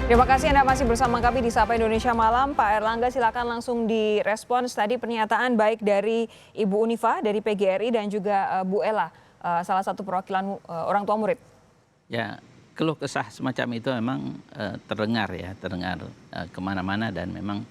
Terima kasih Anda masih bersama kami di Sapa Indonesia Malam. Pak Erlangga, silakan langsung direspons tadi pernyataan baik dari Ibu Unifa, dari PGRI dan juga Bu Ella, salah satu perwakilan orang tua murid. Ya, keluh kesah semacam itu memang terdengar kemana-mana dan memang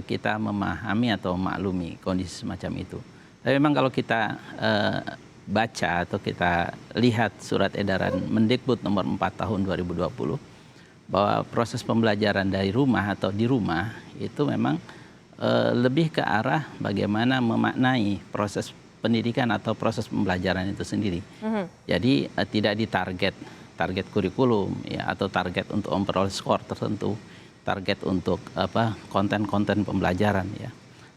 kita memahami atau memaklumi kondisi semacam itu. Tapi memang kalau kita baca atau kita lihat surat edaran Mendikbud nomor 4 tahun 2020, bahwa proses pembelajaran dari rumah atau di rumah itu memang lebih ke arah bagaimana memaknai proses pendidikan atau proses pembelajaran itu sendiri. Jadi tidak target kurikulum ya, atau target untuk memperoleh skor tertentu, target untuk konten-konten pembelajaran ya.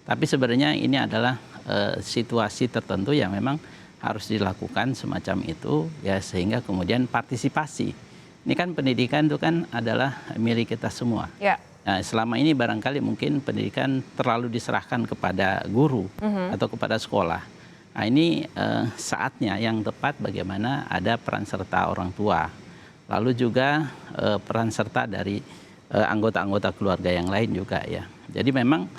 Tapi sebenarnya ini adalah situasi tertentu yang memang harus dilakukan semacam itu ya, sehingga kemudian partisipasi. Ini kan pendidikan itu kan adalah milik kita semua. Ya. Nah, selama ini barangkali mungkin pendidikan terlalu diserahkan kepada guru atau kepada sekolah. Nah, ini saatnya yang tepat bagaimana ada peran serta orang tua. Lalu juga peran serta dari anggota-anggota keluarga yang lain juga ya. Jadi memang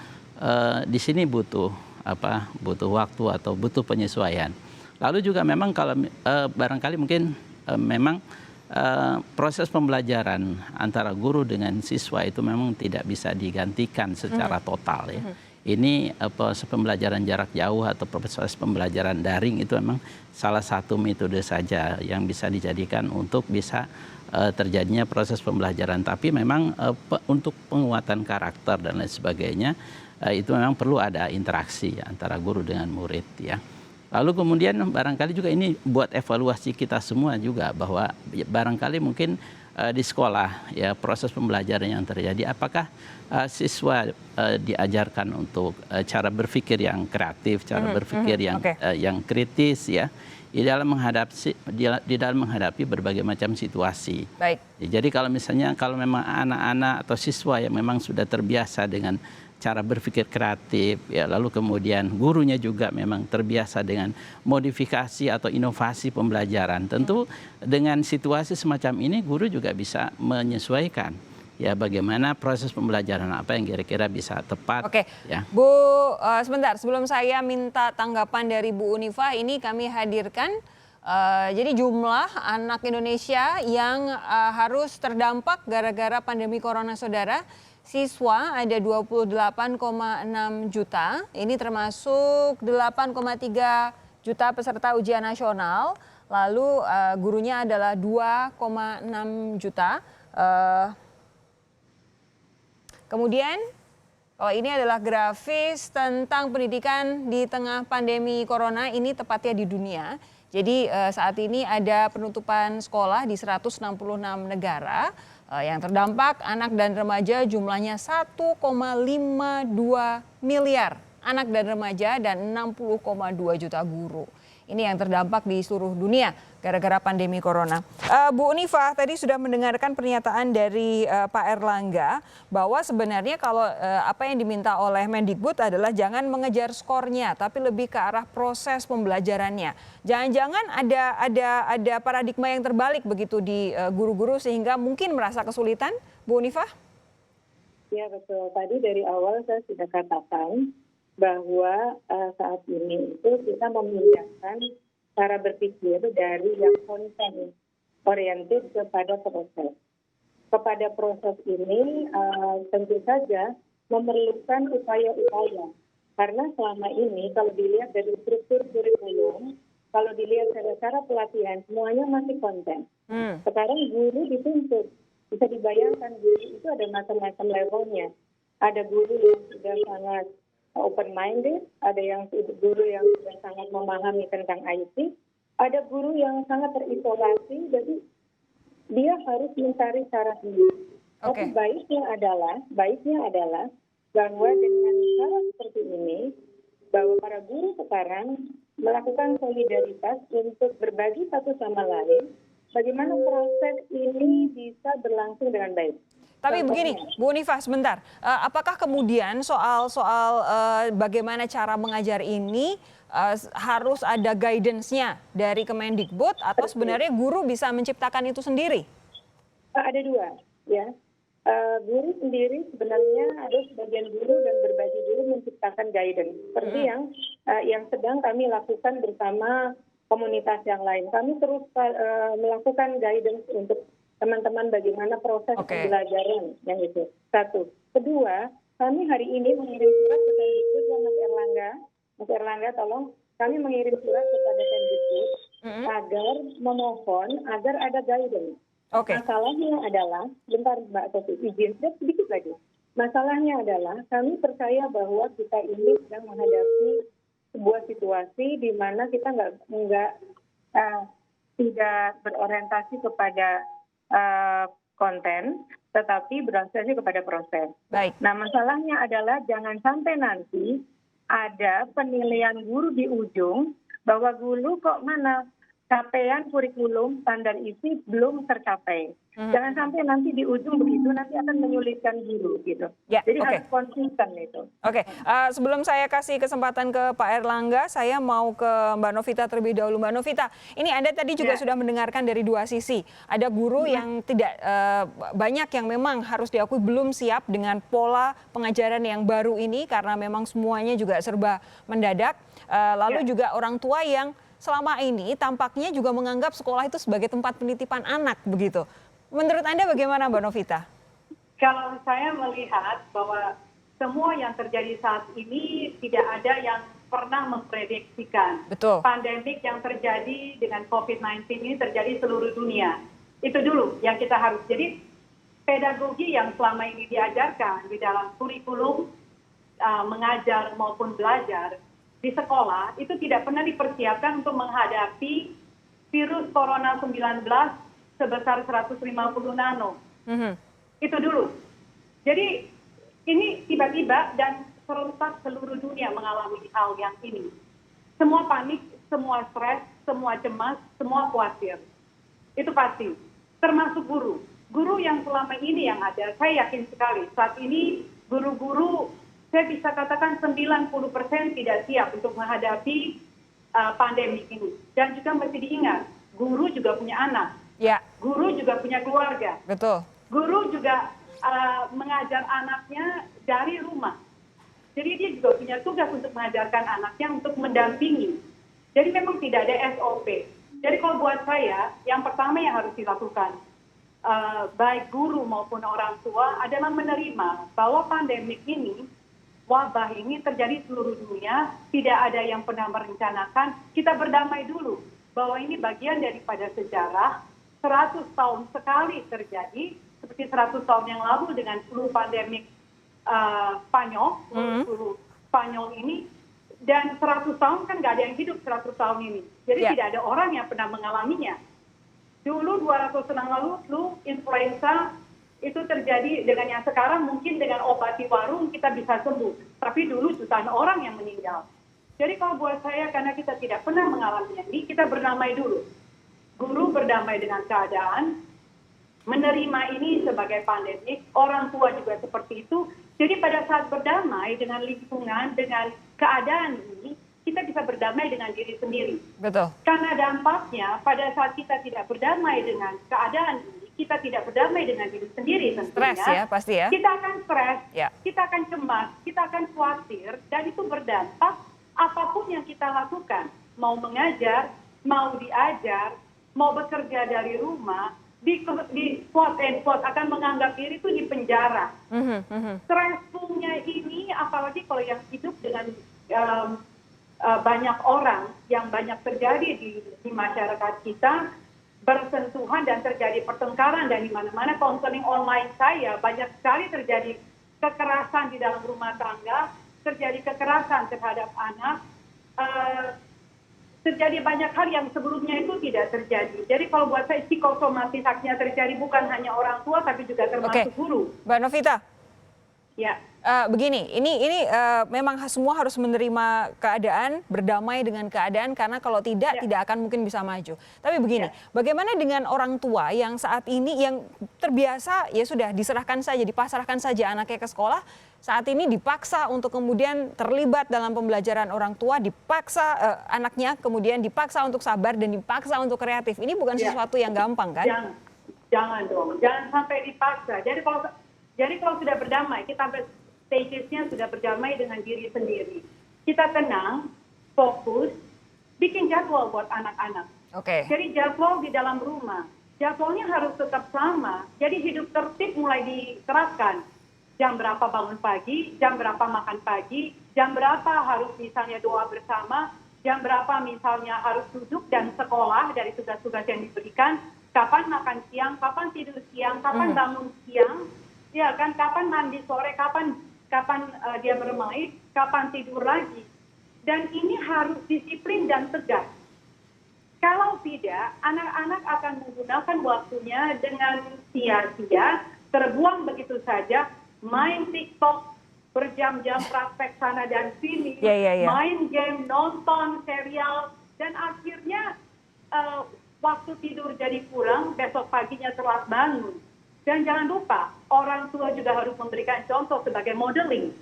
di sini butuh waktu atau butuh penyesuaian. Lalu juga memang kalau barangkali mungkin memang proses pembelajaran antara guru dengan siswa itu memang tidak bisa digantikan secara total ya. Ini proses pembelajaran jarak jauh atau proses pembelajaran daring itu memang salah satu metode saja yang bisa dijadikan untuk bisa terjadinya proses pembelajaran. Tapi memang untuk penguatan karakter dan lain sebagainya itu memang perlu ada interaksi antara guru dengan murid ya. Lalu kemudian barangkali juga ini buat evaluasi kita semua juga, bahwa barangkali mungkin di sekolah ya proses pembelajaran yang terjadi, apakah siswa diajarkan untuk cara berpikir yang kreatif, cara berpikir yang kritis ya, di dalam menghadapi berbagai macam situasi. Baik. Jadi kalau memang anak-anak atau siswa yang memang sudah terbiasa dengan cara berpikir kreatif, ya, lalu kemudian gurunya juga memang terbiasa dengan modifikasi atau inovasi pembelajaran. Tentu dengan situasi semacam ini guru juga bisa menyesuaikan ya bagaimana proses pembelajaran apa yang kira-kira bisa tepat. Oke, ya. Bu, sebentar sebelum saya minta tanggapan dari Bu Unifa, ini kami hadirkan jadi jumlah anak Indonesia yang harus terdampak gara-gara pandemi corona, saudara. Siswa ada 28,6 juta, ini termasuk 8,3 juta peserta ujian nasional, lalu gurunya adalah 2,6 juta. Kemudian kalau ini adalah grafis tentang pendidikan di tengah pandemi corona, ini tepatnya di dunia. Jadi saat ini ada penutupan sekolah di 166 negara. Yang terdampak anak dan remaja jumlahnya 1,52 miliar anak dan remaja dan 60,2 juta guru. Ini yang terdampak di seluruh dunia gara-gara pandemi corona. Bu Unifa tadi sudah mendengarkan pernyataan dari Pak Erlangga bahwa sebenarnya kalau apa yang diminta oleh Mendikbud adalah jangan mengejar skornya, tapi lebih ke arah proses pembelajarannya. Jangan-jangan ada paradigma yang terbalik begitu di guru-guru sehingga mungkin merasa kesulitan, Bu Unifa? Ya betul. Tadi dari awal saya sudah katakan bahwa saat ini itu kita memindahkan cara berpikir dari yang konten oriented kepada proses. Kepada proses ini tentu saja memerlukan upaya-upaya. Karena selama ini kalau dilihat dari struktur kurikulum, kalau dilihat dari cara pelatihan, semuanya masih konten. Sekarang guru dituntut. Bisa dibayangkan guru itu ada macam-macam levelnya. Ada guru yang sudah sangat open-minded, ada yang guru yang sudah sangat memahami tentang IT, ada guru yang sangat terisolasi, jadi dia harus mencari cara sendiri. Tapi baiknya adalah bahwa dengan cara seperti ini, bahwa para guru sekarang melakukan solidaritas untuk berbagi satu sama lain, bagaimana proses ini bisa berlangsung dengan baik. Tapi begini, Bu Unifa, sebentar. Apakah kemudian soal bagaimana cara mengajar ini harus ada guidance-nya dari Kemendikbud atau sebenarnya guru bisa menciptakan itu sendiri? Ada dua, ya. Guru sendiri sebenarnya ada sebagian guru dan berbagai guru menciptakan guidance seperti yang sedang kami lakukan bersama komunitas yang lain. Kami terus melakukan guidance untuk teman-teman bagaimana proses pembelajaran yang itu. Satu. Kedua, kami hari ini mengirim surat ke Kemdikbud Mas Erlangga. Mas Erlangga, tolong kami mengirim surat kepada Kemdikbud agar memohon agar ada guidance. Masalahnya adalah, bentar Mbak Sofi, izin sedikit lagi. Masalahnya adalah kami percaya bahwa kita ini sedang menghadapi sebuah situasi di mana kita tidak berorientasi kepada konten, tetapi berorientasi kepada proses. Baik. Nah, masalahnya adalah jangan sampai nanti ada penilaian guru di ujung bahwa guru kok mana capaian kurikulum standar isi belum tercapai. Jangan sampai nanti di ujung begitu nanti akan menyulitkan guru gitu. Ya, jadi harus konsisten itu. Sebelum saya kasih kesempatan ke Pak Erlangga, saya mau ke Mbak Novita terlebih dahulu. Mbak Novita, ini Anda tadi juga sudah mendengarkan dari dua sisi. Ada guru yang tidak banyak yang memang harus diakui belum siap dengan pola pengajaran yang baru ini karena memang semuanya juga serba mendadak. Lalu juga orang tua yang selama ini tampaknya juga menganggap sekolah itu sebagai tempat penitipan anak begitu. Menurut Anda bagaimana Mbak Novita? Kalau saya melihat bahwa semua yang terjadi saat ini tidak ada yang pernah memprediksikan. Betul. Pandemik yang terjadi dengan COVID-19 ini terjadi seluruh dunia. Itu dulu yang kita harus. Jadi pedagogi yang selama ini diajarkan di dalam kurikulum mengajar maupun belajar di sekolah itu tidak pernah dipersiapkan untuk menghadapi virus corona 19 sebesar 150 nano. Itu dulu. Jadi ini tiba-tiba dan serentak seluruh dunia mengalami hal yang ini. Semua panik, semua stres, semua cemas, semua khawatir. Itu pasti. Termasuk guru. Guru yang selama ini yang ada, saya yakin sekali saat ini guru-guru saya bisa katakan 90% tidak siap untuk menghadapi pandemi ini. Dan juga mesti diingat, guru juga punya anak. Ya. Guru juga punya keluarga. Betul. Guru juga mengajar anaknya dari rumah. Jadi dia juga punya tugas untuk mengajarkan anaknya untuk mendampingi. Jadi memang tidak ada SOP. Jadi kalau buat saya, yang pertama yang harus dilakukan, baik guru maupun orang tua adalah menerima bahwa pandemik ini, wabah ini terjadi seluruh dunia, tidak ada yang pernah merencanakan, kita berdamai dulu bahwa ini bagian daripada sejarah, 100 tahun sekali terjadi, seperti 100 tahun yang lalu dengan flu pandemik flu Spanyol ini, dan 100 tahun kan nggak ada yang hidup 100 tahun ini. Jadi tidak ada orang yang pernah mengalaminya. Dulu 200 tahun yang lalu flu influenza itu terjadi dengan yang sekarang mungkin dengan obat di warung kita bisa sembuh. Tapi dulu jutaan orang yang meninggal. Jadi kalau buat saya karena kita tidak pernah mengalaminya ini, kita berdamai dulu. Guru berdamai dengan keadaan, menerima ini sebagai pandemik, orang tua juga seperti itu. Jadi pada saat berdamai dengan lingkungan, dengan keadaan ini, kita bisa berdamai dengan diri sendiri. Betul. Karena dampaknya pada saat kita tidak berdamai dengan keadaan ini, kita tidak berdamai dengan diri sendiri tentunya. Stres ya, pasti ya. Kita akan stres, Ya. kita akan cemas, kita akan khawatir, dan itu berdampak apapun yang kita lakukan. Mau mengajar, mau diajar, mau bekerja dari rumah, di quote and quote akan menganggap diri itu di penjara. Stresnya ini, apalagi kalau yang hidup dengan banyak orang, yang banyak terjadi di masyarakat kita, bersentuhan dan terjadi pertengkaran, dan di mana-mana konseling online saya banyak sekali terjadi kekerasan di dalam rumah tangga, terjadi kekerasan terhadap anak, terjadi banyak hal yang sebelumnya itu tidak terjadi. Jadi kalau buat saya psikosomatisasinya terjadi bukan hanya orang tua tapi juga termasuk guru. Mbak Novita. Ya. Begini, ini memang semua harus menerima keadaan, berdamai dengan keadaan karena kalau tidak akan mungkin bisa maju. Tapi begini, bagaimana dengan orang tua yang saat ini yang terbiasa ya sudah diserahkan saja, dipasrahkan saja anaknya ke sekolah, saat ini dipaksa untuk kemudian terlibat dalam pembelajaran orang tua, dipaksa anaknya kemudian dipaksa untuk sabar dan dipaksa untuk kreatif. Ini bukan sesuatu yang gampang kan? Jangan dong, jangan sampai dipaksa. Jadi kalau Jadi kalau sudah berdamai, kita stagesnya sudah berdamai dengan diri sendiri. Kita tenang, fokus, bikin jadwal buat anak-anak. Oke. Jadi jadwal di dalam rumah, jadwalnya harus tetap sama. Jadi hidup tertib mulai diterapkan. Jam berapa bangun pagi, jam berapa makan pagi, jam berapa harus misalnya doa bersama, jam berapa misalnya harus duduk dan sekolah dari tugas-tugas yang diberikan, kapan makan siang, kapan tidur siang, kapan bangun siang, ya kan, kapan mandi sore, kapan dia bermain, kapan tidur lagi. Dan ini harus disiplin dan tegas. Kalau tidak, anak-anak akan menggunakan waktunya dengan sia-sia, terbuang begitu saja, main TikTok, berjam-jam praktek sana dan sini, main game, nonton serial, dan akhirnya waktu tidur jadi kurang, besok paginya telat bangun. Dan jangan lupa, orang tua juga harus memberikan contoh sebagai modeling.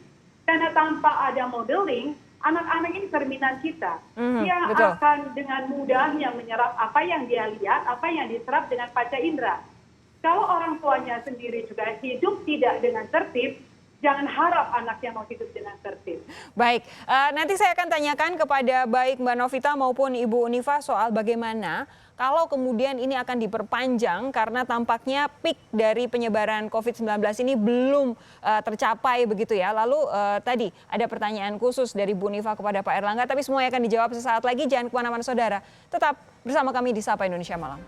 Karena tanpa ada modeling, anak-anak ini cerminan kita. Dia akan dengan mudahnya menyerap apa yang dia lihat, apa yang diserap dengan panca indera. Kalau orang tuanya sendiri juga hidup tidak dengan tertib, jangan harap anaknya mau hidup dengan tertib. Baik, nanti saya akan tanyakan kepada baik Mbak Novita maupun Ibu Unifa soal bagaimana kalau kemudian ini akan diperpanjang karena tampaknya peak dari penyebaran COVID-19 ini belum tercapai begitu ya. Lalu tadi ada pertanyaan khusus dari Bu Unifa kepada Pak Erlangga, tapi semuanya akan dijawab sesaat lagi. Jangan kemana-mana saudara, tetap bersama kami di Sapa Indonesia Malam.